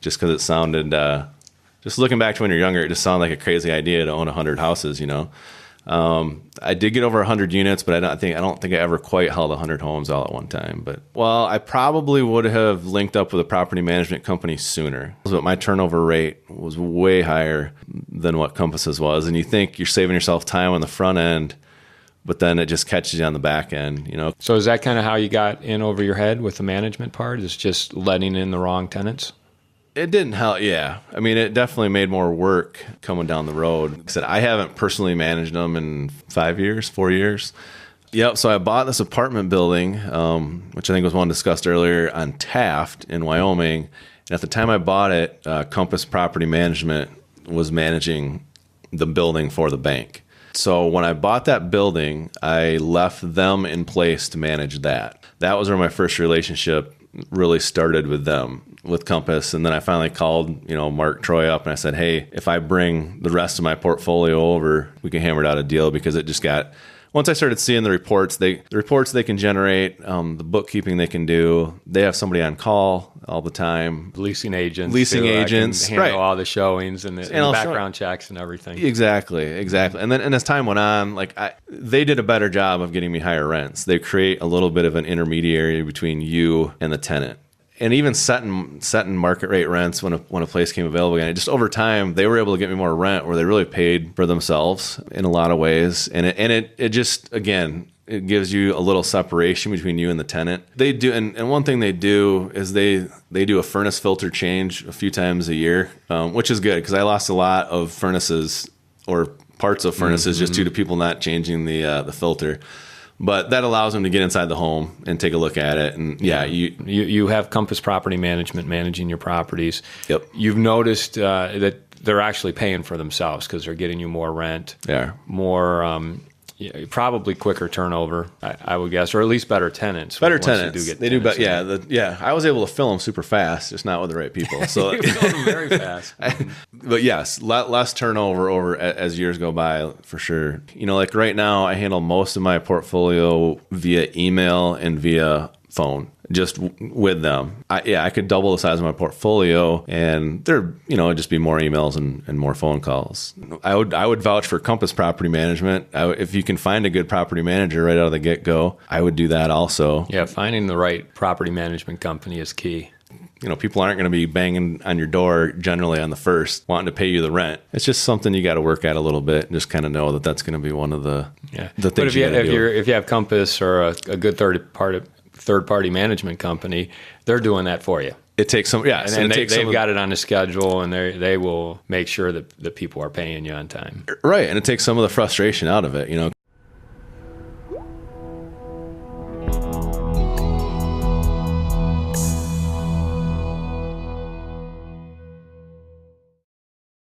just because it sounded, just looking back to when you're younger, it just sounded like a crazy idea to own 100 houses, I did get over 100 units, but I don't think I ever quite held 100 homes all at one time. But I probably would have linked up with a property management company sooner. But my turnover rate was way higher than what Compass's was. And you think you're saving yourself time on the front end, but then it just catches you on the back end, So is that kind of how you got in over your head with the management part, is just letting in the wrong tenants? It didn't help, yeah. I mean, it definitely made more work coming down the road. Like I said, I haven't personally managed them in 4 years. Yep, so I bought this apartment building, which I think was one discussed earlier, on Taft in Wyoming. And at the time I bought it, Compass Property Management was managing the building for the bank. So when I bought that building, I left them in place to manage that. That was where my first relationship really started with them, with Compass. And then I finally called, Mark Troy up and I said, hey, if I bring the rest of my portfolio over, we can hammer out a deal, because it just got, once I started seeing the reports they can generate, the bookkeeping they can do, they have somebody on call all the time. Leasing agents. Handle right. All the showings and the background checks and everything. Exactly. And then as time went on, they did a better job of getting me higher rents. They create a little bit of an intermediary between you and the tenant. And even setting market rate rents when a place came available again, just over time, they were able to get me more rent where they really paid for themselves in a lot of ways. And it just, again, it gives you a little separation between you and the tenant. They do, and one thing they do is they do a furnace filter change a few times a year, which is good, because I lost a lot of furnaces or parts of furnaces just due to people not changing the filter. But that allows them to get inside the home and take a look at it. And you have Compass Property Management managing your properties. Yep. You've noticed that they're actually paying for themselves because they're getting you more rent. Yeah. More, probably quicker turnover, I would guess, or at least better tenants. Better tenants. They do better. Yeah. I was able to fill them super fast, just not with the right people. So you fill them very fast. But yes, less turnover over as years go by, for sure. Like right now, I handle most of my portfolio via email and via phone, just with them. I could double the size of my portfolio, and there, it'd just be more emails and more phone calls. I would vouch for Compass Property Management. If you can find a good property manager right out of the get-go, I would do that also. Yeah, finding the right property management company is key. People aren't going to be banging on your door generally on the first, wanting to pay you the rent. It's just something you got to work at a little bit and just kind of know that that's going to be one of the things. But if you have Compass or a good third-party management company, they're doing that for you. It takes some, yeah. And they've got it on the schedule, and they will make sure that the people are paying you on time. Right, and it takes some of the frustration out of it.